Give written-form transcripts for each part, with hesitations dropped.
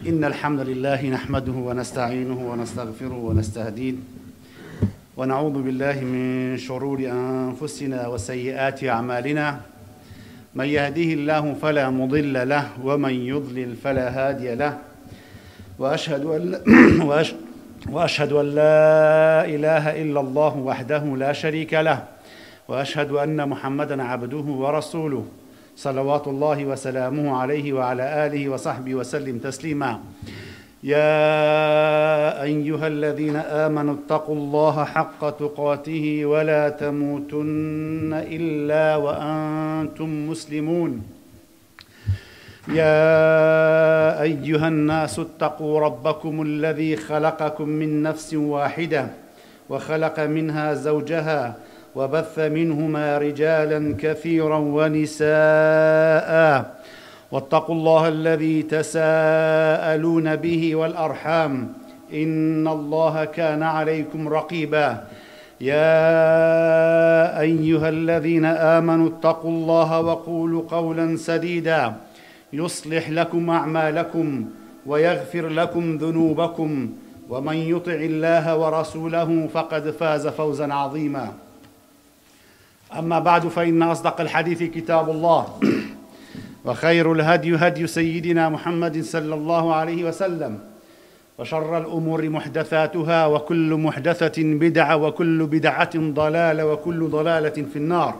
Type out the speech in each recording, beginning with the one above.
إن الحمد لله نحمده ونستعينه ونستغفره ونستهديه ونعوذ بالله من شرور أنفسنا وسيئات أعمالنا. من يهديه الله فلا مضل له ومن يضلل فلا هادي له، وأشهد أن لا إله إلا الله وحده لا شريك له، وأشهد أن محمدًا عبده ورسوله صلوات الله وسلامه عليه وعلى آله وصحبه وسلم تسليما. يا أيها الذين آمنوا اتقوا الله حق تقاته ولا تموتن إلا وأنتم مسلمون. يا أيها الناس اتقوا ربكم الذي خلقكم من نفس واحدة وخلق منها زوجها وبث منهما رجالا كثيرا ونساء، واتقوا الله الذي تساءلون به والأرحام إن الله كان عليكم رقيبا. يا أيها الذين آمنوا اتقوا الله وقولوا قولا سديدا يصلح لكم أعمالكم ويغفر لكم ذنوبكم، ومن يطع الله ورسوله فقد فاز فوزا عظيما. أما بعد، فإن أصدق الحديث كتاب الله، وخير الهدي هدي سيدنا محمد صلى الله عليه وسلم، وشر الأمور محدثاتها، وكل محدثة بدعة، وكل بدعة ضلالة، وكل ضلالة في النار.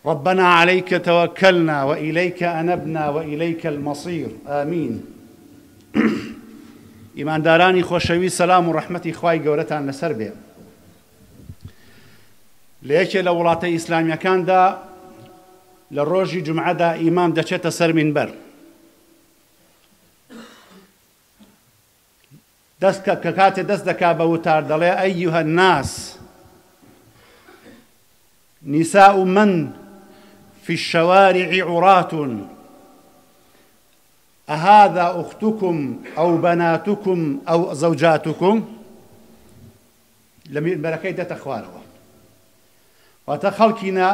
ربنا عليك توكلنا وإليك أنبنا وإليك المصير، آمين. إيمان داراني خوشوي، سلام ورحمة خواي قولتان لسر بي. ليش لە وڵاتە ئیسلامیەکاندا لە ڕۆژی جومعەدا ئیمام دەچێتە سەر مینبەر، کە کاتێ دەست دەکا بە وتار دەڵێ ئەیها الناس نساء من في الشوارع عراة أهذا أختكم أو بناتكم أو زوجاتكم. لە مینبەرەکەی دێتە خوارەوە، واتە خەڵکینە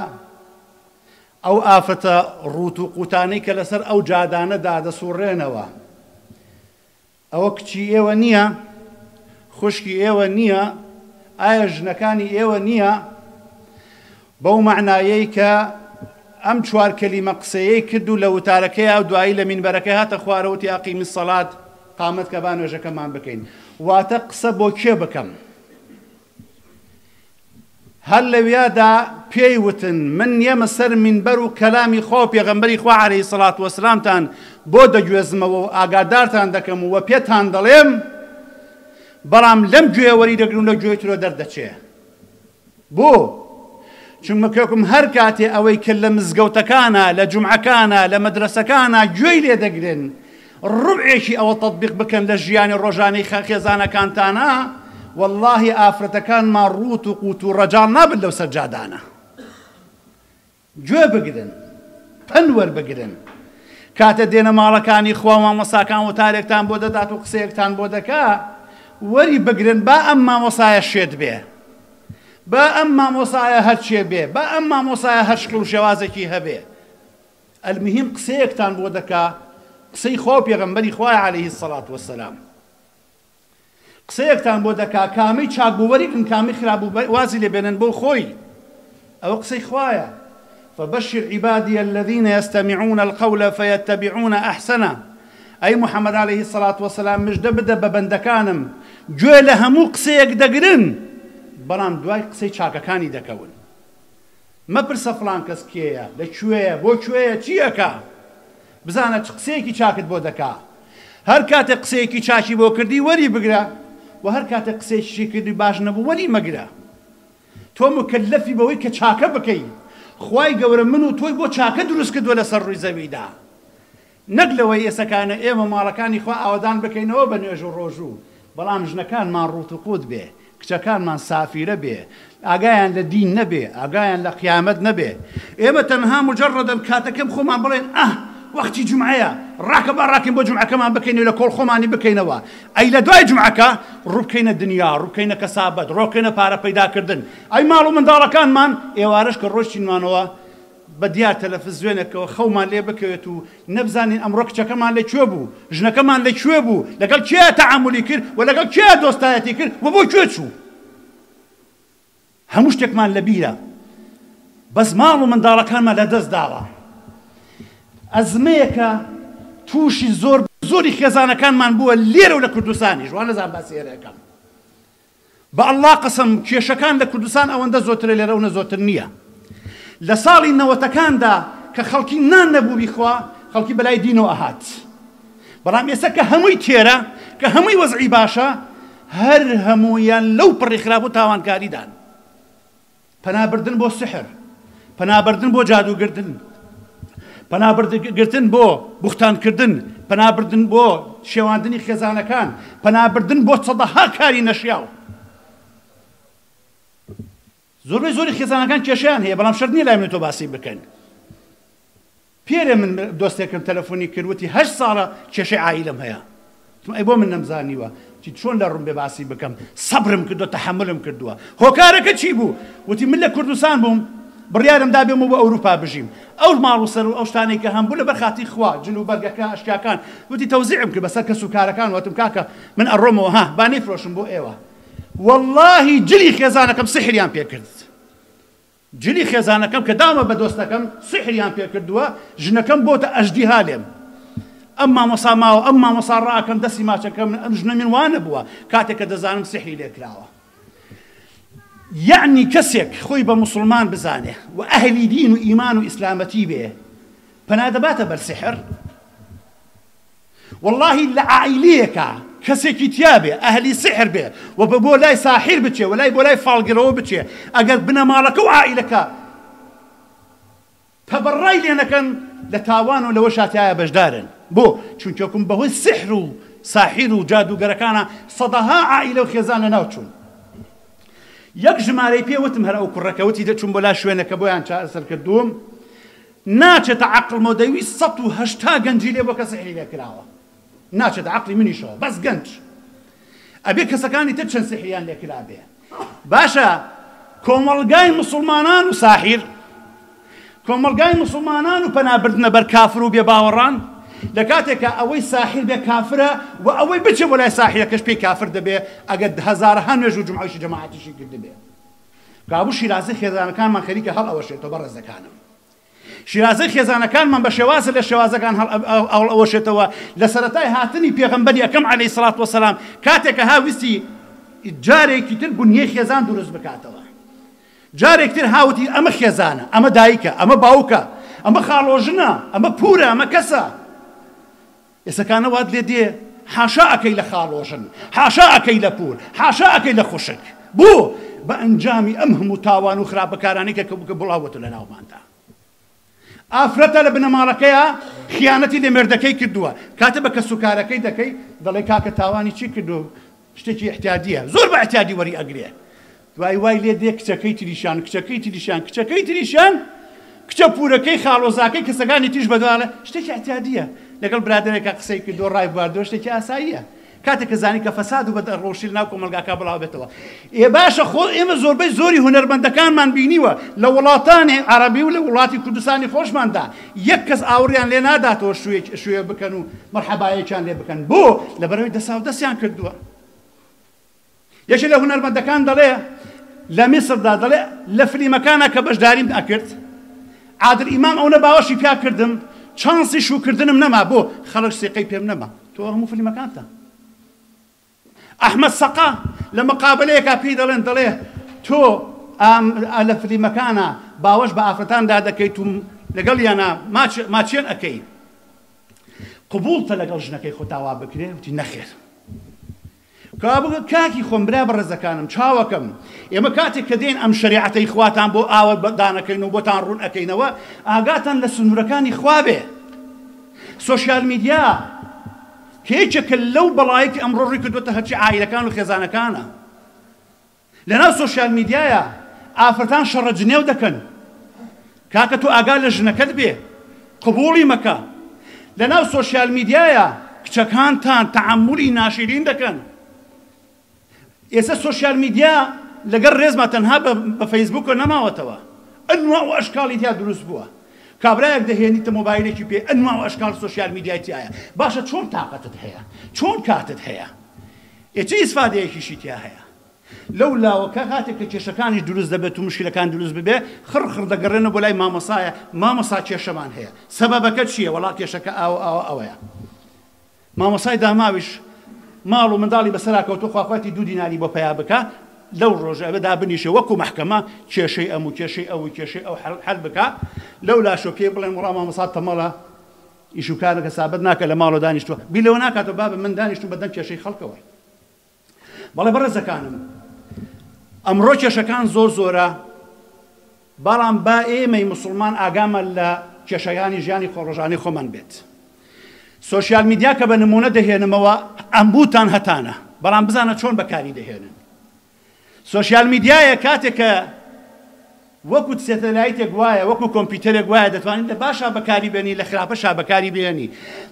ئەو ئافرەتە ڕوت و قوتانەی کە لەسەر ئەو جادانەدا دەسوڕێنەوە، ئەوە کچی ئێوە نییە، خوشکی ئێوە نییە، ئایا ژنەکانی ئێوە نییە؟ بەو معنایەی کە ئەم چوار کەلیمە قسەیەی کرد و لە وتارەکەی ئەو دوایی لە مینبەرەکەی هاتە خوارەوەتی ئەقیمی السەڵات، قامەت کە با نوێژەکەمان بکەین. واتە قسە بۆ کێ بکەم؟ هەر لەوێدا پێی وتن من ئێمە سەر مینبەر و کەلامی خۆ پێغەمبەری خوا عەلەیهی سەڵات وەسەلامتان بۆ دەگوێزمەوە و ئاگادارتان دەکەم و پێتان دەڵێم، بەڵام لەم گوێ وەری دەگرن و لە گوێی ترۆ دەردەچێ. بۆ؟ چونکەکم هەر کاتێ ئەوەی کە لە مزگەوتەکانە، لە جومعەکانە، لە مەدرسەکانە گوێی لێ دەگرن، ڕوبعێکی ئەوە تەطبیق بکەن لە ژیانی ڕۆژانەی خێزانەکانتانە، والله ئافرەتەکانمان ڕوت و قوت و ڕەجاڵ نابن لەو سەرجادانە. گوێ بگرن، پەن وەربگرن. کاتە دێنە ماڵەکانی خوا مامۆساکان وتارێکتان بۆ دەدات و قسەیەکتان بۆ دەکا، وەری بگرن با ئەم مامۆسایە شێت بێ، با ئەم مامۆسایە هەرچێ بێ، با ئەم مامۆسایە هەر شکڵ و شێوازێکی هەبێ. ئەلموهیم قسەیەکتان بۆ دەکا، قسەی خۆ پێغەمبەری خوای عەلەیهی سەڵات وەسەلام. قسەیەکتان بۆ دەکا، کامی چاکبووەریکن، کامی خراپوازی لێ بێنن بۆ خۆی، ئەوە قسەی خوایە. فبشر عبادي الذين يستمعون القول فيتبعون أحسنه. أي محمد عليه الصلاة والسلام مجدە بدە بە بەندەکانم گوێ لە هەموو قسەیەک دەگرن، بەڵام دوای قسەی چاکەکانی دەکەون. مەپرسە فڵان کەس کێیە، لەکوێیە، بۆ کوێیە، چیەکە، بزانە چ قسەیەکی چاکت بۆ دەکا. هەر کاتێک قسەیەکی چاکی بۆ کردی وەری بگرە، و هەر کاتێک قسەیەکی کردی باش نەبوو وەری مەگرە. تۆ مکەللەفی بەوەی کە چاکە بکەی. خوای گەورە من و تۆی بۆ چاکە دروست کردووە لەسەر ڕووی زەویدا، نەک لەوەی ئێسەکانە ئێمە ماڵەکانی خوا ئاوەدان بکەینەوە بە نوێژ و ڕۆژوو، بەڵام ژنەکانمان ڕوت و قوت بێ، کچەکانمان سافیرە بێ، ئاگایان لە دین نەبێ، ئاگایان لە قیامەت نەبێ. ئێمە تەنها مجەڕەدەن کاتەکەم خۆمان بڵێن وەختی جومعەیە، ڕاکە با ڕاکەین بۆ جومعەکەمان بکەین و لە کۆڵ خۆمانی بکەینەوە. ئەی لە دوای جومعەکە ڕووبکەینە دنیا، ڕووبکەینە کەسابەت، ڕۆکەینە پارە پەیداکردن. ئەی ماڵ و منداڵەکانمان ئێوارەش کە ڕۆژینمانەوە بە دیار تەلەڤیزیۆنێکەوە خەومان لێ بکەوێت و نەبزانین ئەمڕۆ کچەکەمان لەکوێ بوو، ژنەکەمان لەکوێ بوو، لەگەڵ کێ تەعاملی کرد و لەگەڵ کێ دۆستایەتی کرد و بۆ کوێ چوو. هەموو شتێکمان لە بیرە، بەس ماڵ و منداڵەکانمان لەدەست داوە. ئەزمەیەکە تووشی زۆری خێزانەکانمان بووە لێرە و لە کوردستانیش، وان نەزان باسی ئێرەکەم. بە ئەڵڵا قەسەم کێشەکان لە کوردستان ئەوەندە زۆرترە لێرە و نەزۆرتر نییە. لە ساڵی 90ەکاندا کە خەڵکی نان نەبوو بیخوا، خەڵکی بەلای دینەوە ئەهات. بەڵام ئێستا کە هەمووی تێرە، کە هەمووی وەزعی باشە، هەر هەموویان لەو پڕی خراپ و تاوانکاریدان. پەنابردن بۆ سحر، پەنابردن بۆ جادوگرتن، پەنابردن بۆ بوختانکردن، پەنابردن بۆ شێواندنی خێزانەکان، پەنابردن بۆ سەدەها کاری نەشیاو. زۆری خێزانەکان کێشیان هەیە، بەڵام شەرت نییە لای من تۆ باسی بکەن. پێرێ من دۆستێکم تەلەفۆنی کردوتی 8 ساڵە کێشەی عائیلەم هەیە. ئەی بۆ من نەمزانیوە چۆن لە ڕوون بێ باسی بکەم، سەبرم کردووە، تەحەملم کردووە. هۆکارەکە چی بوو؟ وتی من لە کوردستان بووم، بڕیارم دا بێم و بۆ ئەوروپا بژیم. ئەو ماڵ و سەر و ئەو شتانەی کە هەم بوو لەبەر خاتی خوا، جل و بەرگەکە ئەشکاکان، وتی تەوزیعم کرد بەسەر کەس و کارەکان، وتم کاکە من ئەڕۆمەوە، ها با نەیفرۆشم بۆ ئێوە. وەڵڵاهی جلی خێزانەکەم سحریان پێ کرد. جلی خێزانەکەم کە دامە بە دۆستەکەم سحریان پێ کردووە، ژنەکەم بۆتە ئەژدی هالێم. ئەم مامۆسا ماوە، ئەم مامۆسا ڕاکەم دەستی ماچەکەم، ئەم ژنە من وانە بووە کاتێک کە دەزانم سحری لێکراوە. یعنی کەسێک خۆی بە موسڵمان بزانێ و ئەهلی دین و ئیمان و ئیسلامەتی بێ، پەنادەباتە بەر سحر. وەڵڵاهی لە عائیلەیەکە کەسێکی تیا بێ، ئەهلی سحر بێ و بۆ لای ساحیر بچێ و بۆ لای فاڵگرەوە بچێ، ئەگەر بنەماڵەکە و عائیلەکە تەبەڕای لێ نەکەن، لە تاوان و لەوە شاتیایە بەشدارن. بۆ چونکەکم بەهۆی سحر و ساحیر و جادوگەرەکانە سەدەها عائیلە و خێزان لە ناوچوون. یەک ژمارەی پێوتم هەر ئەو کوڕەکەوتی دەچوون بۆ لا شوێنەکە بۆیان چارەسەر کردووم، ناچێتە عەقڵمەوە دەوی 180 گەنجی لێ بۆ کە سحری لێکراوە. ناچێتە عەقڵی منیشەوە، بەس گەنج. ئەبێ کەسەکانی تر چەند سحریان لێکرا بێ. باشە کۆمەڵگای موسڵمانان و ساحیر، کۆمەڵگای موسڵمانان و پەنابردنە بەر کافر و بێباوەڕان، لە کاتێکە ئەوەی ساحیر بێ کافرە و ئەوەی بچێ بۆ لای ساحیرەکەش پێی کافر دەبێ، ئەگەر هەزارها نوێژ و جومعەیشی جەماعەتیشی کرد بێ. کابوو شیرازەی خێزانەکانمان خەریکە هەڵ ئەوەشێتەوە بە ڕێزەکانم. شیرازەی خێزانەکانمان بە شێوازە لە شێوازەکان هەڵ ئەوەشێتەوە. لە سەرەتای هاتنی پێغەمبەری ئەکەم عەلەیهی سەڵات وەسەلام کاتێکە هاویستی جارێکی تر بنیەی خێزان دروست بکاتەوە، جارێک تر هاوتی ئەمە خێزانە، ئەمە دایکە، ئەمە باوکە، ئەمە خاڵۆژنە، ئەمە پورە، ئەمە کەسە. ئێسەکانە وات لێ دێ حاشا ئەکەی لە خاڵۆژن، حاشا ئەکەی لە پور، حاشا ئەکەی لە خوشک. بۆ بە ئەنجامی ئەم هەموو تاوان و خراپەکارانی کە بڵاوەتە لە ناوماندا. ئافرەتە لە بنەماڵەکەیە خیانەتی لە مێردەکەی کردووە، کاتە بە کەسوکارەکەی دەکەی دەڵێ کاکە تاوانی چی کردو؟ شتێکی احتیادیە، زۆر بە احتیادی وەری ئەگرێ. دوای وای لێ دێ کچەکەی تریشان، کچەکەی تریشان، کچەکەی تریشان، کچە پورەکەی خاڵۆزاکەی کەسەکانی تیش بەدواڵە، شتێکی احتیادیە. لەگەڵ برادێکە قسەی کردو ڕای بواردەوە، شتێکی ئاساییە. کاتێک کە زانی کە فەساد و بەدەڕۆشی لەناو کۆمەلگاکە بڵاو بێتەوە. باشە خۆ ئێمە زۆربەی زۆری هونەرمەندەکانمان بینیوە لە وڵاتانی عەرەبی و لە وڵاتی کوردستانی خۆشماندا، یەک کەس ئاوریان لێ ناداتەوە شوێ بکەن و مەرحەبایەکیان لێ بکەن. بۆ لەبەرەوەی دەسا و دەستیان کردووە. یەکێک لە هونەرمەندەکان دەڵێ لە میسردا، دەڵێ لە فلیمەکانە کە بەشداریم ئەکرد، عادل ئیمام ئەو نەباوەشی پیا کردم، چانسی شوکردنم نەما، بۆ خەڵک سێقەی پێم نەما. تۆ هەموو فلیمەکانتە. ئەحمەد سەقا لە مقابلەیەکە پێی دەڵێ تۆ لە فلیمەکانە باوەش بە ئافرەتاندا دەکەیت و لەگەڵ یانە ماچێن ئەەکەی، قبوڵتە لەگەڵ ژنەکەی خۆ تاوا بکرێ؟ وتی نەخێر. کاکی خۆم برا بە ڕێزەکانم، چاوەکەم، ئێمە کاتێک کە دێن ئەم شەریعەتەی خواتان بۆ ئاوە دانەکەین و بۆتان ڕوون ئەەکەینەوە، ئاگاتان لە سنوورەکانی خوا بێ. سۆشیال میدیا کێچێکە لەو بەڵایەکی ئەمڕۆ ڕووی کردوتە هەرچی عائیلەکان و خێزانەکانە. لەناو سۆشیال میدیایە ئافرەتان شەڕەجنێو دەکەن، کاکە تۆ ئاگا لە ژنەکەت بێ، قبوڵی مەکە. لەناو سۆشیال میدیایە کچەکانتان تەعەممولی ناشرین دەکەن. ئێستا سۆشیال میدیا لەگەڵ ڕێزمە تەنها بە فەیسبووکە نەماوەتەوە، ئەنواع و ئەشکاڵی تیا دروست بووە. کابراایەک دەهێنیتە مۆبایلێکی پێ ئەنواع و ئەشکال سۆشیال میدیای تایە باشە چۆن تااقەتت هەیە چۆن کاتت هەیە چه ئیسفادەیەکیشی تیا هەیە لەولاوە کە کاتێک کە کێشەکانی دروست دەبێت و مشکلەکان دروست ببێ خڕخڕ دەگەڕێنە بۆ لای مامۆسایە مامۆسا کێشەمان هەیە سەبەبەکە چییە وەڵا کێشەکە ئەوەیە مامۆسای داماویش ماڵ و منداڵی بەسەراکەوتو خواخواتی 2 دیناری بۆ پیا بکە لەو ڕۆژە بەدا بنیشە وەکو محکەمە کێشەی ئەم و کێشەی ئەو کێشەی ئەو حەل بکە لەولاشۆ پێ بڵێن وڵا مامۆسا تەمەڵە ئیش و کارەکە سابەت ناکە لە ماڵ و دانیشتووە بیلەوە ناکاتەوە بابە من دانیشتوم بەدەم کێشەی خەڵکەوە بەڵێ بەڕێزەکانم ئەمڕۆ کێشەکان زۆر زۆرە بەڵام با ئێمەی موسڵمان ئاگامە لە کێشەکانی ژیانی خۆڕۆژانەی خۆمان بێت سۆشیال میدیا کە بە نمونە دەهێنمەوە ئەمبووتان هەتانە بەڵام بزانە چۆن بەکاری دەهێنن سۆشیال میدیایە کاتێکە وەکو سێتەلایتێک وایە وەکو کۆمپیوتەرێک وایە دەتوانین لە باشا بەکاری بێنی لە خراپەشا بەکاری بێنی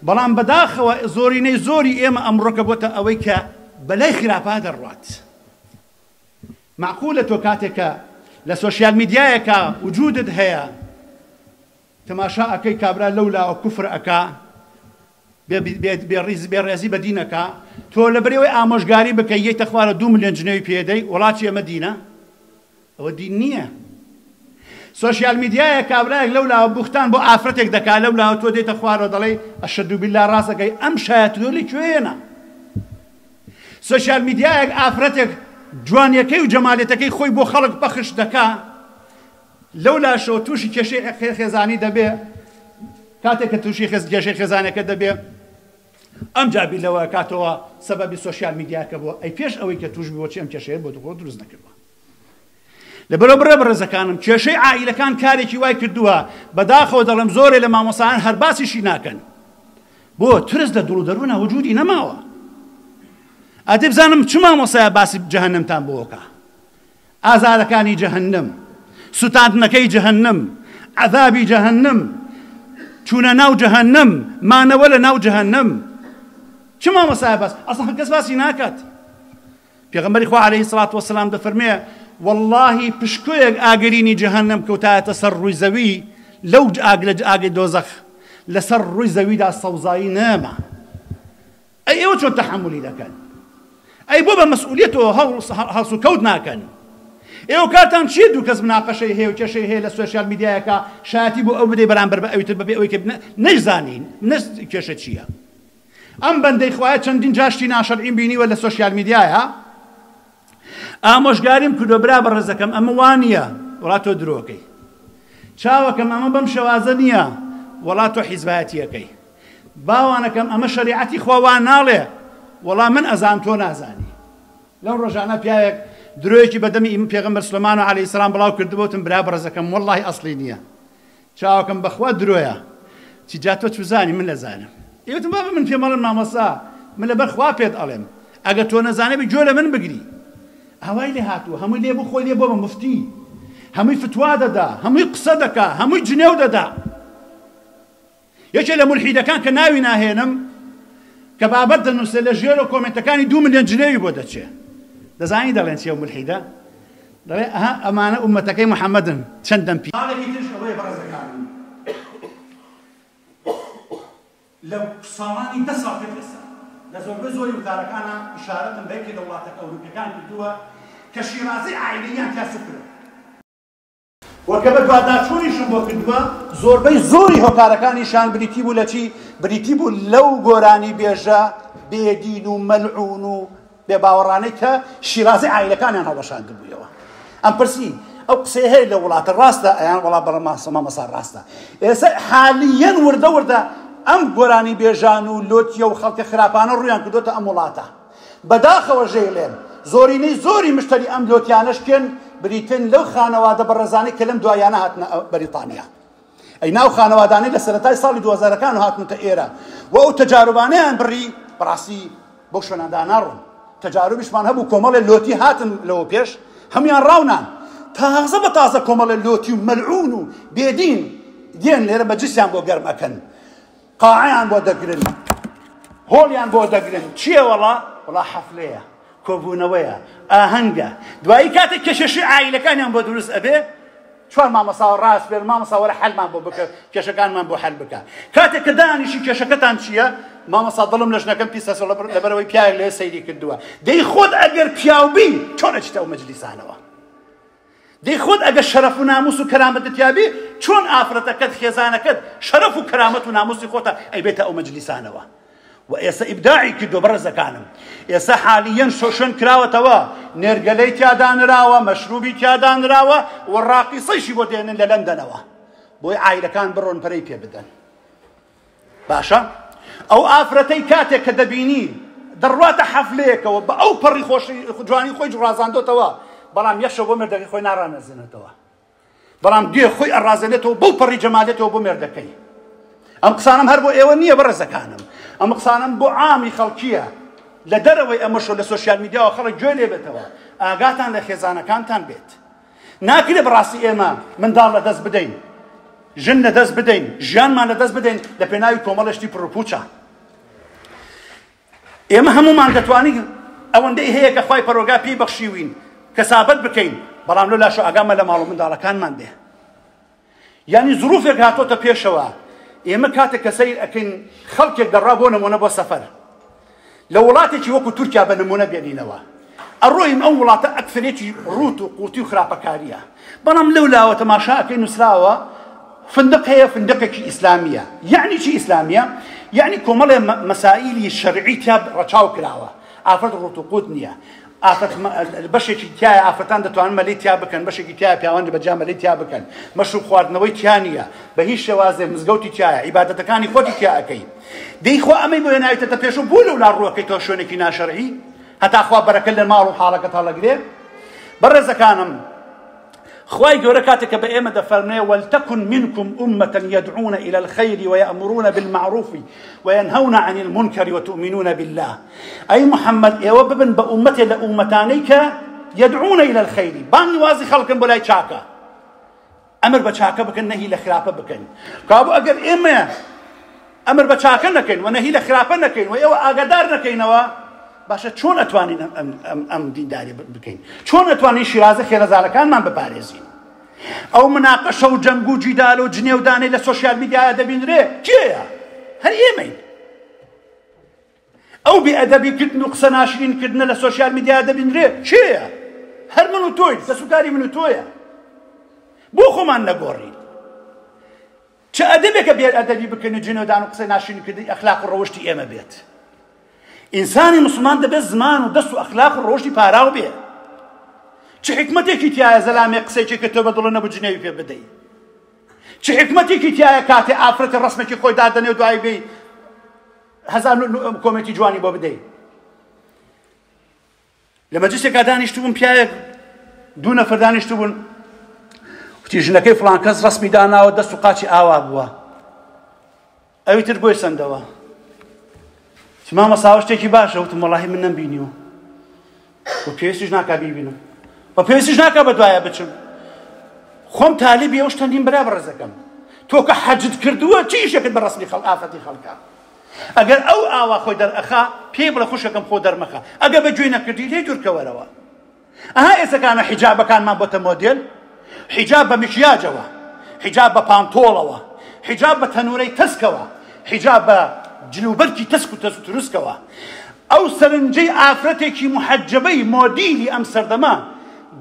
بەڵام بەداخەوە زۆرینەی زۆری ئێمە ئەمڕۆکە بۆتە ئەوەی کە بەلای خراپا دەڕوات معقولە تۆ کاتێکە لە سۆشیال میدیایەکە وجودت هەیە تەماشا ئەەکەی کابرا لەولاوە کوفر ئەکا بێڕێزی بە دینەکە تۆ لە بەرەوەی ئامۆژگاری بکەی یەکتە خوارە 2 ملیۆن جنێوی پێدەی وڵاتی ئەمە دینە ئەوە دین نییە سۆشیال میدیایە کابراایەک لەولاوە بوختان بۆ ئافرەتێک دەکا لەولاوە تۆ دێتە خوارەوە دەڵێ ئەشهەدو بالله ڕاستەکەی ئەم شایەتۆ لەکوێنە سۆشیال میدیایەک ئافرەتێک جوانیەکەی و جەمالێتەکەی خۆی بۆ خەڵک بەخش دەکا لەولاشەوە تووشی کێشەی خێزانی دەبێ کاتێک کە تووشی کێشەی خێزانەکە دەبێ ئەم جابی لەوە کاتەوە سەبەبی سۆشیال میدیاکە بووە ئەی پێش ئەوەی کە توش بۆچی ئەم کێشەیە بۆ دخۆ دروست نەکردووە لەبەرەوە بەڕێزەکانم کێشەی عائیلەکان کارێکی وای کردووە بەداخەوە دەڵێم زۆرێ لە مامۆسایان هەر باسیشی ناکەن بۆ ترس لە دڵ و دەروونە وجودی نەماوە ئەدێ بزانم چ مامۆسایە باسی جەهەنەمتان بۆکە ئازارەکانی جەهەنەم سوتاندنەکەی جەهەنەم عەذابی جەهەنەم چوونە ناو جەهەنەم مانەوە لە ناو جەهەنەم چ مامۆسایە باس ئەسڵ کەس باسی ناکات پێغەمبەری خوا عەلەیهی سەڵات وەسەلام دەفەرمێ واللهی پشکۆیەک ئاگرینی جەهەنەم کەوتایەتە سەر ڕووی زەوی لەو ئاگەی دۆزەخ لەسەر ڕووی زەویدا سەوزایی نەما ئەی ئێوە چۆن تەحەمولی دەکەن ئەی بۆ بە مەسئولیەتەوە هەڵس و کەوت ناکەن ئێوە کارتان چیە دوو کەس مناقەشەی هەیە و کێشەی هەیە لە سۆشیال میدیایەکە شایەتی بۆ ئەو بدەی بەرامبەر بە ئەویتر بەبێ ئەوەی کە نەیزانین کێشە چییە ئەم بەندەی خوایە چەندین جاشتی ناشەرعیم بینیوە لە سۆشیال میدیایە ئامۆژگاریم کردو برا بەڕێزەکەم ئەمە وانە وڵات تۆ درۆکەی چاوەکەم ئەمە بەم شەوازە نییە وڵات تۆ حیزبایەتیەکەی باوانەکەم ئەمە شەریعەتی خۆوان ناڵێ وەڵام من ئەزان تۆ نازانی لەو ڕۆژانە پیاوێک درۆیەکی بەدەمی پێغەمبەر سولەیمان عەلەیهی سەلام بڵاو کردبووتم برا بەڕێزەکەم وەڵڵاهی ئەسڵی نییە چاوەکەم بەخوا درۆیە چی جا تۆ چوزانی من لەزانم ئێوتم بابە من پێمەڵم مامۆستا من لەبەر خوا پێت ئەڵێم ئەگە تۆ نەزانێ گوێ لە من بگری هەوای لێ هاتووە هەمووی لێ بوو خۆی لێ بۆ بە مفتی هەمووی فتوا دەدا هەمووی قسە دەکا هەمووی جنێو دەدا یەکێ لە مولحیدەکان کە ناوی ناهێنم کە بابەت دەنووسێ لە ژێرە کۆمنتەکانی 2 ملیۆن جنێوی بۆ دەچێ دەزانی دەڵێن چێ مولحیدە دەڵێ ئەها ئەمانە ئومەتەکەی محەممەدن چەندەم پی حاڵێکی ترش ئەوەیە بەڕێزەکانم لەو ساڵانی 10 ساڵ پێ لەسەر لە زۆربەی زۆری وتارەکانە ئیشارەتم بەیەکێ لە وڵاتە ئەوروپیەکان کردووە کە شیرازەی عائیلەیان تیاسە کردووە وەکە بە دواداچوونیشم بۆ کردووە زۆربەی زۆری هۆکارەکانیشان بریتی بوو لە چی بریتی بوو لەو گۆرانی بێژە بێدین و مەلعون و بێباوەڕانەی کە شیرازەی عائیلەکانیان هەڵەشان کردبوویەوە ئەم پرسی ئەو قسەی هەیە لە وڵاتە ڕاستە ئەیان وەڵا بەڵام مامۆستا ڕاستە ئێستا حالیەن وردە وردە ئەم گۆرانی بێژان و لۆتیە و خەڵکی خراپانە ڕویان کردوتە ئەم وڵاتە بەداخەوە ژێڵێن زۆرینەی زۆری مشتری ئەم لۆتیانەش کێن بریتن لەو خانەوادە بەڕێزانەی کە لەم دوایانە هاتنە بەریتانیا ئەی ناو خانەوادانەی لە سەرەتای ساڵی 2000ەکان هاتنتە ئێرە و ئەو تەجاربانەیان بڕی بەڕاستی بەو شوێنەدا ناڕۆن تەجاربیشمان هەبوو کۆمەڵێ لۆتی هاتن لەوە پێش هەمویان ڕاونان تازە بە تازە کۆمەڵێ لۆتی و مەلعون و بێدین دێن لێرە بەجسیان بۆ گەرمەکەن قاعیان بۆ دەگرن هۆڵیان بۆ دەگرن چییە وەڵا حەفلەیە کۆبوونەوەیە ئاهەنگە دوایی کاتێک کێشەشی عائیلەکانیان بۆ دروست ئەبێ چوار مامەساوە ڕاست بێن مامەساوەرە حەلمان بۆ بکە کێشەکانمان بۆ حەل بکە کاتێک کە دانیشی کێشەکەتان چییە مامەسا دڵم لە ژنەکەم پیسە لەبەرەوەی پیاوێک لێ سەیری کردووە دەی خۆت ئەگەر پیاو بی چۆن ئەچیتە ئەو مەجلیسانەوە دەی خۆت ئەگەر شەرەف و ناموس و کەرامەتت یابی چۆن ئافرەتەکەت خێزانەکەت شەرەف و کەرامەت و ناموسی خۆتە ئەیبێتە ئەو مەجلیسانەوە و ئێستا ئیبداعی کردو بەڕێزەکانم ئێستا حالیەن شۆشن کراوەتەوە نێرگەلەی تیادانراوە مەشروبی تیادانراوە و ڕاقیسەیشی بۆ دێنن لە لەندەنەوە بۆی عایلەکان بڕۆن پەرەی پێ بدەن باشە ئەو ئافرەتەی کاتێک کە دەبینی دەڕواتە حەفلەیەکەوە بە ئەو پەڕی جوانی خۆی ڕازاندۆتەوە بەڵام یەخشە بۆ مێردەکەی خۆی ناڕانەزێنێتەوە بەڵام دێ خۆی ئەڕازێنێتەوە بەو پەڕی جەمالێتەوە بۆ مێردەکەی ئەم قسانم هەر بۆ ئێوە نییە بەڕێزەکانم ئەم قسانم بۆ عامی خەڵکیە لە دەرەوەی ئەمەشۆ لە سۆشیال میدیاوە خەڵک گوێ لێ بێتەوە ئاگاتان لە خێزانەکانتان بێت ناکرێ بەڕاستی ئێمە منداڵ لە دەست بدەین ژن لە دەست بدەین ژیانمان لە دەست بدەین لە پێناوی کۆمەڵشتی پڕپوچە ئێمە هەمومان دەتوانین ئەوەندەی هەیە کە خوای پەروەردگار پێی بەخشیوین کەسابەت بکەین بەڵام لەلاشۆ ئاگامە لە ماڵ و منداڵەکانمان دێ یعنی زروفێک هاتۆتە پێشەوە ئێمە کاتێک کە سەیر ئەکەین خەڵکێک دەڕا بۆ نمونە بۆ سەفەر لە وڵاتێکی وەکو تورکیا بە نمونە بێنینەوە ئەڕۆین ئەو وڵاتە ئەکثرێتی ڕوت و قوتی و خراپەکاریە بەڵام لەولاوە تەماشا ئەکەین نووسراوە فندق هەیە فندقێکی ئیسلامیە یعنی چی ئیسلامیە یعنی کۆمەڵێ مەسائیلی شەرعی تیا ڕەچاو کراوە ئافرەت ڕوت و قوت نییە بەشێکی تایە ئافرەتان دەتوانن مەلەی تیا بکەن بەشێکی تایە پیاوەندی بەجا مەلەی تیا بکەن مەشروب خواردنەوەی تیا نییە بە هیچ شێوازێ مزگەوتی تایە عیبادەتەکانی خۆتی تیا ئەەکەی دەی خۆ ئەمەی بۆ هێناویتە پێش و بۆ لەولا ڕووەکەیتەوە شوێنێکی ناشەرعی هەتا خوا بەرەکە لە ماڵ و حاڵەکەت هەڵەگرێ بەڕێزەکانم خوای گەورە کاتێک کە بە ئێمە دەفەرمێ وەلتەکن منکم ئومەة يدعون إلى الخير ويأمرون بالمعروف وينهون عن المنكر وتؤمنون بالله أي محمد ئێوە ببن بە ئومەتێ لە ئومەتانەی کە يدعون إلى الخير بانگی وازی خەڵکن بۆ لای چاکە ئەمر بە چاکە بکەن نەهی لە خراپە بکەن کابوو ئەگەر ئێمە ئەمر بە چاکە نەکەین و نەهی لە خراپە نەکەین و ئێوە ئاگادار نەکەینەوە باشە چۆن ئەتوانین ئەم دینداری بکەین چۆن ئەتوانین شیرازە خێرەزارەکانمان بپارێزین ئەو مناقەشە و جەنگ و جیدال و جنێودانەی لە سۆشیال میدیایە دەبینرێ کێیە هەر ئێمەین ئەو بێئەدەبیکردن و قسە ناشرینکردنە لە سۆشیال میدیایە دەبینرێ کێیە هەر من و تۆی دەسوکاری من و تۆیە بۆ خۆمان نەگۆڕین چ ئەدەبێکە بێئەدەبی بکەین و جنێودان و قسەی ناشرینکردنی ئەخلاق و ڕەوشتی ئێمە بێت ئینسانی مسلمان دەبێت زمان و دەست و ئەخلاق و ڕۆژی پاراو بێ چه حکمتێکی تایە زەلامێ قسەیەکی کە تۆ بە دڵە نەبوو جنێوی پێ بدەی چه حکمتێکی تایە کاتێ ئافرەتی ڕەسمێکی خۆی دادەنێ و دوای بێی هەزار کۆمێکی جوانی بۆ بدەی لە مەجلیسێکا دانیشتبوون پیاوێک دوو نەفەر دانیشتبوون وتی ژنەکەی فڵان کەس ڕەسمی داناوە دەست و قاچی ئاوا بووە ئەوی تر بۆی سەندەوە مامەسا شتێکی باشە وتم وەڵاهی من نەمبینیوە و پێویستیش ناکا بیبینم و پێویستیش ناکا بە دوایە بچم خۆم تالیبی ئەو شتەندین برا بەڕێزەکەم تۆ کە حەجت کردووە چی ئیشەکەت بە ڕەسمی ئافەتی خەڵکە ئەگەر ئەو ئاوا خۆی دەرئەخا پێی بڵێ خوشەکەم خۆ دەرمەخە ئەگەر بەگوێی نەکردی لێ دوورکەوەرەوە ئەها ئێسەکانە حیجابەکانمان بۆتە مۆدێل حیجاب بە مکیاجەوە حیجاب بە پانتۆڵەوە حیجاب بە تەنورەی تەسکەوە حیجاب بە جلوبەرکی تەسک و تروسکەوە ئەو سەرنجەی ئافرەتێکی محەجەبەی مۆدیلی ئەم سەردەما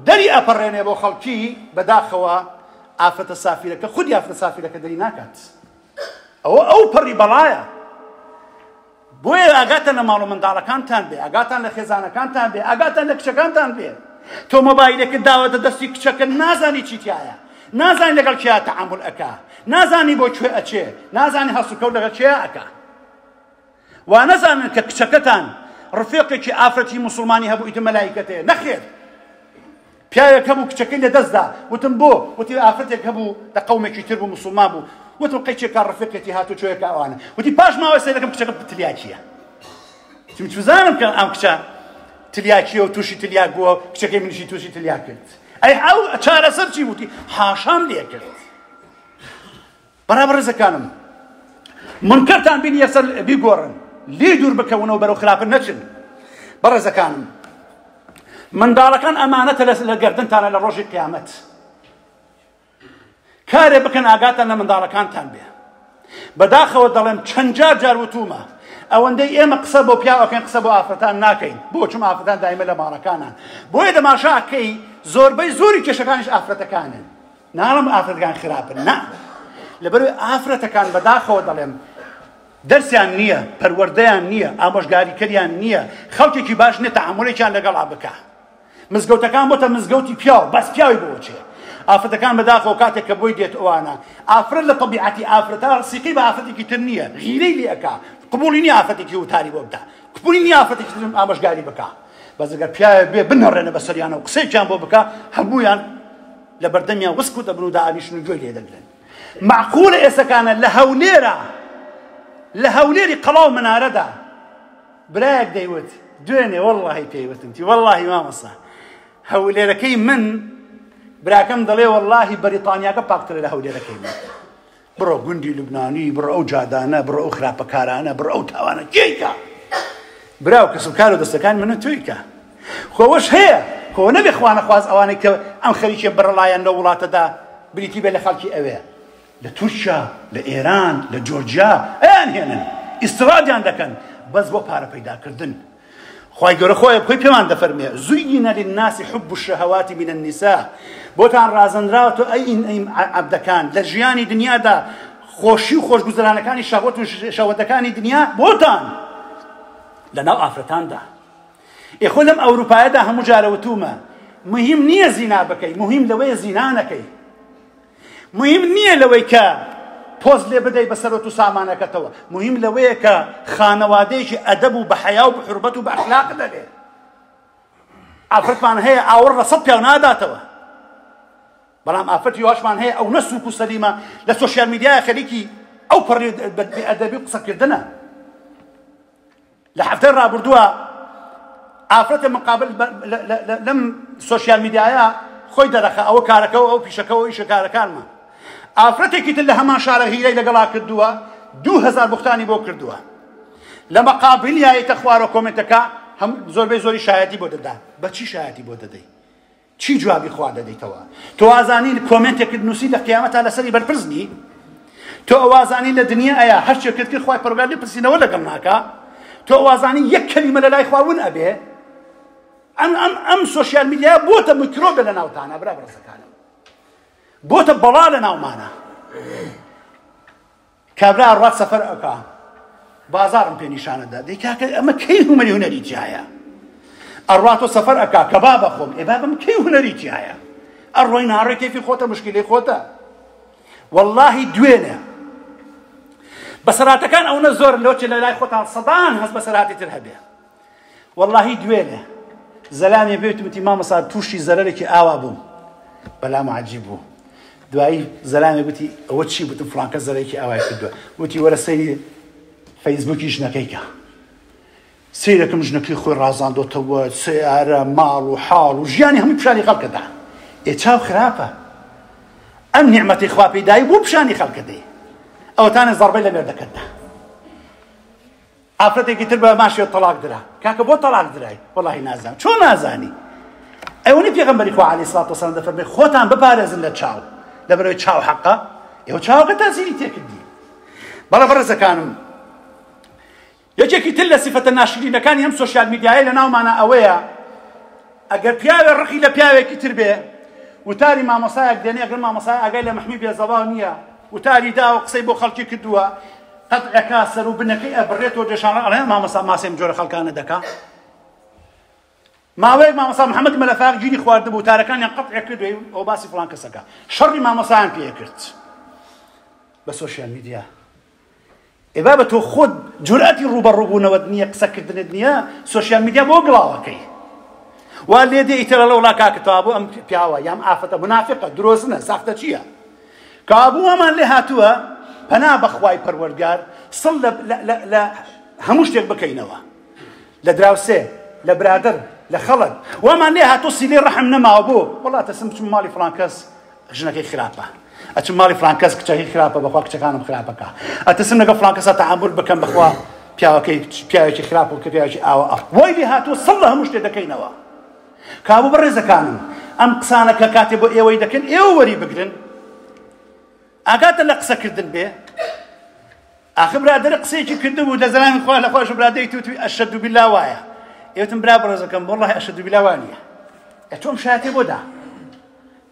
دەری ئەپەڕێنێ بۆ خەڵکی بەداخەوە ئافرەتە سافیرەکە خودی ئافرەتە سافیرەکە دەری ناکات ئەو پەڕی بەڵایە بۆیە ئاگاتان لە ماڵ و منداڵەکانتان بێ ئاگاتان لە خێزانەکانتان بێ ئاگاتان لە کچەکانتان بێ تۆ مۆبایلێکت داوەتە دەستی کچەکە نازانی چی تایە نازانی لەگەڵ کیا تەعامل ئەکا نازانی بۆ کوێ ئەچێ نازانی هەسوکەوت لەگەڵ کیا ئەکا و نەزانن کە کچەکەتان ڕفێقێکی ئافرەتی مسلمانی هەبوو ئیتر مەلایکەتەیە نەخێر پیاوێک هەبوو کچەکەی لە دەستدا وتم بۆ وتی ئافرەتێک هەبوو لە قەومێکی تر بوو مسلمان بوو وتم قەیچێکا ڕفێقێتی هاتوو چۆیەکە ئەوانە وتی پاش ماوەی سەیرەکەم کچەکە تلیاکییە بزانم کە ئەم کچە تلیاکیە و تووشی تلیاک بووە کچەکەی منیشی تووشی تلیاک کرد ئەی ئەو چارەسەر چی وتی حاشام لێ کرد بەرابەر ڕێزەکانم منکەرتان بینی یەسەر بیگۆڕن لێ دوور بکەونەوە بەرەو خراپە نەچن بەڕێزەکانم منداڵەکان ئەمانەتە لە گەردنتانە لە ڕۆژی قیامەت کارێ بکەن ئاگاتان لە منداڵەکانتان بێ. بەداخەوە دەڵێم چەند جار وتومە ئەوەندەی ئێمە قسە بۆ پیاوەکەن قسە بۆ ئافرەتان ناکەین، بۆ چون ئافرەتان دایمە لە ماڵەکانان، بۆیە دەماشاکەی زۆربەی زۆری کێشەکانیش ئافرەتەکانن. ناڵم ئافرەتەکان خراپن، نا، لەبەرەوەی ئافرەتەکان بەداخەوە دەڵێم دەرسیان نییە، پەروەردەیان نییە، ئامۆژگاریکەریان نییە، خەڵکێکی باش نییە تەعامڵێکیان لەگەڵا بکە. مزگەوتەکان بۆتە مزگەوتی پیاو، بەس پیاوی بۆچێ. ئافرەتەکان بەداخەوە کاتێک کە بۆی دێت ئەوانە ئافرەت لە طەبیعەتی ئافرەتە ڕسیقی بە ئافرەتێکی تر نییە، غیرەی لێ ئەکا، قبوڵی نییە ئافرەتێکی وتاری بۆ بدە، قبوڵی نییە ئافرەتێکی تر ئامۆژگاری بکە. بەس ئەگەر پیاوێک بێ بنەڕێنە بەسەریانە و قسەیەکیان بۆ بکە، هەموویان لە بەردەمیان وسک و دەبن و دائانیشن و گوێی لێ دەگرن. معقولە ئێستاکانە لە هەولێری قەڵاو منارەدا برایەک دەیوت دوێنێ وەڵڵاهی پێیوتمتی وەڵڵاهی مامەسا هەولێرەکەی من براکەم دەڵێ وەڵڵاهی بەریتانیاکە پاکترە لە هەولێرەکەی من. بڕۆ گوندی لوبنانی، بڕۆ ئەو جادانە، بڕۆ ئەو خراپەکارانە، بڕۆ ئەو تاوانە کێیکە براو کەسوکار و دەستەکان منە تویکە. خۆوەش هەیە خۆ نەبێ خوانە خواز ئەوانەی کە ئەم خەریکێ بڕەڵایەن لە وڵاتەدا بریتی بێ لە خەڵکی ئەوێ لە تورکیا، لە ئێران، لە جۆرجیا ئەیان هێنن ئیستیرادیان دەکەن بەس بۆ پارە پەیداکردن. خوای گەورە خۆی پێمان دەفەرمێ زویینە للناس حب الشهوات من النساء، بۆتان ڕازەندراوەتەوە ئەی عەبدەکان لە ژیانی دنیادا خۆشی و خۆشگوزەرانەکانی شەهوەت و شەهوەتەکانی دنیا بۆتان لەناو ئافرەتاندا. ئێخۆ لەم ئەوروپایەدا هەموو جارە وتومە مهم نییە زینا بکەی، مهم لەوەیە زینا نەکەی، مهم نییە لەوەی کە پۆز لێ بدەی بەسەرەوە و سامانەکەتەوە، مهم لەوەیە کە خانەوادەیەکی ئەدەب و بە حەیا و بە حورمەت و بە ئەخلاق دەبێ. ئافرەتمان هەیە ئاوەڕ لە 100 پیاو ناداتەوە، بەڵام ئافرەتی واشمان هەیە ئەو نەسووک و سەلیمە لە سۆشیال میدیایە خەریکی ئەو پەڕی بێئەدەبی و قسەکردنە. لە هەفتەی ڕابردووە ئافرەتە مقابل لەم سۆشیال میدیایە خۆی دەرەخە ئەوە کارەکەەوە ئەو پیشەکەەوە ئیشە کارەکانمە. ئافرەتێکی تر لە هەمان شارە هیرەی لەگەڵا کردووە 2000 بوختانی بۆ کردووە. لە مەقابلیایەتە خوارە کۆمنتەکە زۆربەی زۆری شایەتی بۆ دەدا. بە چی شایەتی بۆ دەدەی؟ چی جوابی خوا دەدەیتەوە؟ تۆ ئازانی کۆمنتێکت نووسی لە قیامەتە لەسەری بەرپرسنی؟ تۆ ئەوازانی لە دنیا ئەیە هەر شتێکت کرد خوای پەروەردگار لێ پرسینەوە لەگەڵ ناکا؟ تۆ ئەوازانی یەک کەلیمە لە لای خواون ئەبێ؟ ئەم سۆشیال میدیایە بۆتە میکرۆبە لە ناوتانە برا بەڕێزەکانم، بۆتە بەڵا لە ناومانە. کابرا ڕات سەفەر ئەکا بازارم پێ نیشانەدا دەی کاکە ئەمە کەی هومەری هونەری جایە ئەڕاتۆ سەفەر ئەکا کەباب بەخۆم ئێ بابم کەی هونەری جایە ئەڕۆی ناڕێ کەیفی خۆتە مشکلەی خۆتە. وەڵڵاهی دوێنێ بەسەراتەکان ئەوەنە زۆر لۆچێ لە لای خۆتان سەدان هەست بەسەراتی تر هەبێ. وەڵڵاهی دوێنێ زەلامێ بێتمتی مامەسا تووشی زەرەرێکی ئاوا بووم بەلام عەجیب بوو. دوایی زەلامێ گوتی ئەوە چی بوتم فڵانکە زەرەرێکی ئاوای کردووە. وتی وەرە سەیری فەیسبووکی ژنەکەیکە، سیرەکەم ژنەکەی خۆی ڕازاندۆتەوە، سیارە ماڵ و حاڵ و ژیانی هەمووی پیشانی خەڵکەدا. چاو خراپە ئەم نیعمەتی خوا پێدایی بۆ پیشانی خەڵکەدەی ئەوەتانە زەڕبەی لە مێردەکەتدا. ئافرەتێکی تر بە ماشیەوە تەلاق درا. کاکە بۆ تەلاق درای؟ وەڵڵاهی نازانم. چۆن نازانی؟ ئەوەی پێغەمبەری خوا عەلەیهی سڵات وسەلام دەفەرمێ خۆتان بپارێزن لە چاو، لەبەرەوەی چاو حەقە، ئێوە چاوەکە تازیری تێکردی. بەڵێ بەڕێزەکانم یەکێکی تر لە سیفەتە ناشرینەکانی ئەم سۆشیال میدیایە لە ناومانە ئەوەیە ئەگەر پیاوێ ڕقی لە پیاوێکی تر بێ وتاری مامۆسایەک دێنێ ئەگەر مامۆسای ئاگای لە محمی بێزەڵاو نییە وتاری داوە قسەی بۆ خەڵکی کردووە قەتعەکە سەر و بنەکەی ئەبڕێتەوە دێشانە ئەڵێن مامۆسا ماسێم جۆرە خەڵکانە دەکا. ماوەیەک مامۆسا محەممەد مەلەفاق گیری خواردبوو تارەکانیان قەتعە کردوێ ئەو باسی فڵان کەسەکە شەڕی مامۆسایان پێ کرد بە سۆشیال میدیا. ئێبا بە تۆ خۆت جورئەتی ڕوبەڕووبوونەوەت نییە قسەکردنت نییە سۆشیال میدیا بۆ گڵاوەکەی وا لێ دێ ئیترە لە وڵا کاکتەوە بۆ ئەم پیاوە یام ئافەتە منافقە درۆزنە ساختە چییە کابوو ئەمان لێ هاتووە پەنا بەخوای پەروەردگار سڵ لە هەموو شتێک بکەینەوە لە دراوسێ لە برادر لە خەڵک وەمان لێ هاتۆ سیلێ ڕەحم نەماوە بۆ وڵاتە سم بچم ماڵی فڵان کەس ژنەکەی خراپە ئەچم ماڵی فڵان کەس کچەکەی خراپە بەخوا کچەکانم خراپەکە ئەتەسم لەگە فڵان کەسە تەعامل بکەم بەخوا پیاوێکی خراپە و کە پیاوێکی ئاوە وای لێ هاتووە سڵ لە هەموو شتێ دەکەینەوە. کابوو بەڕێزەکانم ئەم قسانە کە کاتێ بۆ ئێوەی دەکەن ئێوە وەری بگرن ئاگاتە لە قسەکردن بێ ئاخر برادر قسەیەکی کردبوو لە زەلامی خوا لە خۆش برادەی تووتوی ئەشهەدو بیلا وایە ئێوتم برا بەڕێزەکەم وەڵڵاهی ئەشهەدو بیلا وا نییە تۆم شایەتێ بۆ دا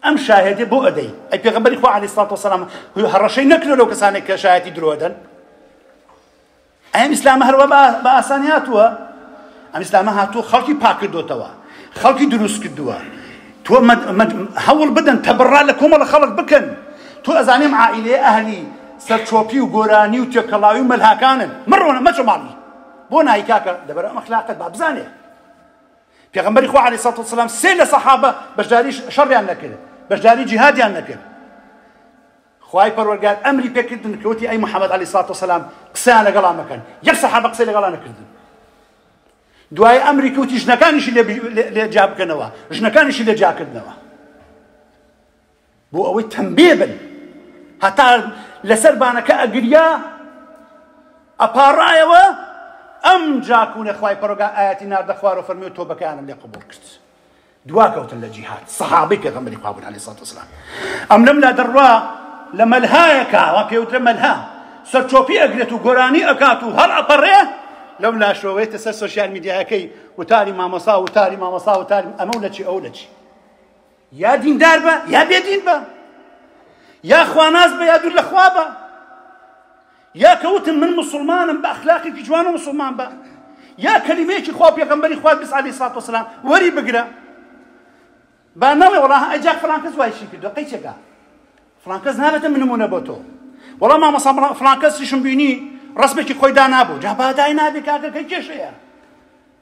ئەم شایەتێ بۆ ئەدەی ئەی پێغەمبەری خوا عەلەیهی سڵاتو وەسەلام هەڕەشەی نەکردو لەو کەسانێک کە شایەتی درۆدەن ئەم ئیسلامە هەروە بە ئاسانی هاتووە ئەم ئیسلامە هاتووە خەڵکی پاک کردوتەوە خەڵکی دروست کردووە تۆ هەوڵ بدەن تەبڕا لە کۆمەڵە خەڵک بکەن تۆ ئەزانیم عائیلەیە ئەهلی سەرچۆپی و گۆرانی و تێکەڵاوی و مەلهاکانن مڕۆنە مەچە ماڵی بۆ نایی کاکە دەبەر ئەم ئەخلاقت با بزانێ پێغەمبەری خوا عەلەیهی سڵاتو وەسەلام سێ لە سەحابە بەشداری شەڕیان نەکرد بەشداری جیهادیان نەکرد خوای پەروەردگار ئەمری پێکردن کەوتی ئەی محەممەد عەلەیهی سڵاتو وەسەلام قسەیان لەگەڵا مەکەن یەک سەحابە قسەی لەگەڵا نەکردن دوای ئەمری کەوتی ژنەکانیشی لێ جا بکەنەوە ژنەکانیشی لێ جاکردنەوە بۆ ئەوەی تەنبێ بن هەتا لەسەر بانەکە ئەگریا ئەپاڕایەوە ئەم جاکوونە خوای پەروەردگار ئاەتی ناردە خوار و فەرمووی تۆبەکەیانم لێ قبوڵ کرد دواکەوتن لە جیهاد سەحابەی پێغەمبەری خوا بوون عەلەیهی سڵاتو وەسەلام ئەم لەم لا دەڕوا لە مەلهایەکە وا پێوترە مەلها سەرچۆپی ئەگرێت و گۆرانی ئەکات و هەر ئەپەڕێ لەو لاشۆوەیەتە سەر سۆشیال میدیاەکەی وتاری مامۆسا وتاری مامۆسا وتاری ئەمە و لە چی ئەو لە چی یا دیندار بە یا بێدین بە یا خواناز بە یا دوور لە خوا بە یا کەوتم من مسلمانم بە ئەخلاقێکی جوان و مسلمان بە یا کەلیمەیەکی خوا پێغەمبەری خوا بیست عەلەیهی سڵاتو وەسەلام وەری بگرە با ناڵێ وەڵا ئەجا فڵان کەس وای چی کردووە قەیچێکە فڵان کەس نابێتە نمونە بۆ تۆ وەڵا مامۆسا فڵان کەسیشم بینی ڕسمێکی خۆی دا نابوو جا بادای نابێ کاکەکەی کێشەیە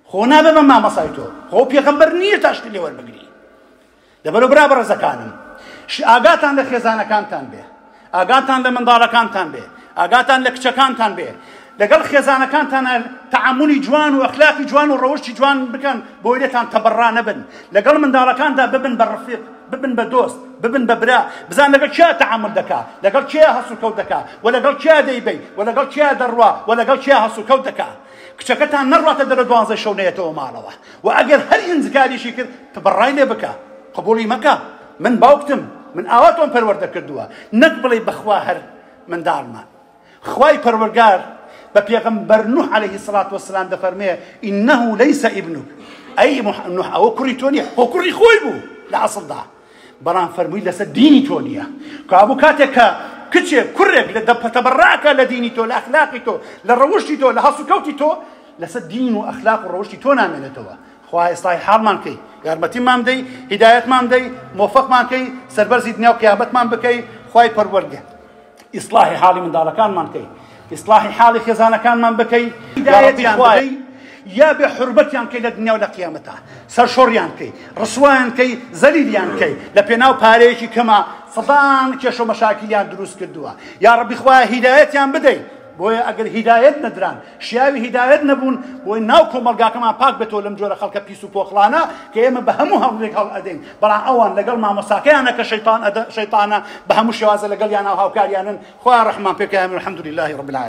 خۆ نابێ بە مامۆسای تۆ خۆ پێغەمبەر نییە تا شتی لێ وەربگری لەبەرەوە برا بەڕێزەکانم ئاگاتان لە خێزانەکانتان بێ ئاگاتان لە منداڵەکانتان بێ ئاگاتان لە کچەکانتان بێ لەگەڵ خێزانەکانتانە تەعاملی جوان و ئەخلاقی جوان و ڕەوشی جوان بکەن بۆی لێتان تەبەڕا نەبن لەگەڵ منداڵەکاندا ببن بە ڕەفیق ببن بە دۆست ببن بە برا بزان لەگەڵ چیا تەعامل دەکا لەگەڵ چیا هەسوکەوت دەکا و لەگەڵ چیا دەیبەی و لەگەڵ چیا دەڕوا و لەگەڵ چیا هەسوکەوت دەکا کچەکەتان نەڕواتە دەرە 12 شەو نێتەوە ماڵەوە و ئەگەر هەر ئینزگاریشی کرد تبەڕای لێ بکە قبوڵی مەکە من باوکتم من ئاوا تۆم پەروەردە کردووە نەک بڵێ بەخوا هەر منداڵمان خوای پەروەردگار بە پێغەمبەر نوح عەلەیهی سڵاتو وەسەلام دەفەرمێ ئینەهو لەیسە ئیبنوک ئەی نوح ئەوە کوڕی تۆ نییە خۆ کوڕی خۆی بوو لە ئەسڵدا بەڵام فەرمووی لەسەر دینی تۆ نییە کابوو کاتێک کە کچێک کوڕێک لە تەبەڕاکە لە دینی تۆ لە ئەخلاقی تۆ لە ڕەوشتی تۆ لە هەسوکەوتی تۆ لەسەر دین و ئەخلاق و ڕەوشتی تۆ نامێنێتەوە خوا ئێستای حاڵمان کەی یارمەتیمان بدەی هیدایەتمان بدەی مۆفەقمان کەی سەربەرزی دنیا و قیامەتمان بکەی خوای پەروەردگار ئیسلاحی حاڵی منداڵەکانمان کەی ئیسلاحی حاڵی خێزانەکانمان بکەی هیدایەتیان بدەی یا بێ حوربەتیان کەی لە دنیا و لە قیامەتە سەرشۆڕیان کەی ڕسوایان کەی زەلیلیان کەی لە پێناو پارەیەکی کەمە فڵان کێشە و مەشاکیلیان دروست کردووە یا ڕەبی خوایە هیدایەتیان بدەی بۆیە ئەگەر هیدایەت نەدران شیاوی هیدایەت نەبوون بۆی ناو کۆمەلگاکەمان پاک بێتەوە لەم جۆرە خەڵکە پیس و پۆخڵانە کە ئێمە بە هەموو هەڵێک هەڵ ئەدەین بەڵام ئەوان لەگەڵ مامۆساکەیانە کە شەیتانە بە هەموو شێوازە لەگەڵ یان هاوکاریانن خوا ڕەحمان پێکەیان الحەمدولیللاهی ڕەبی العالەمین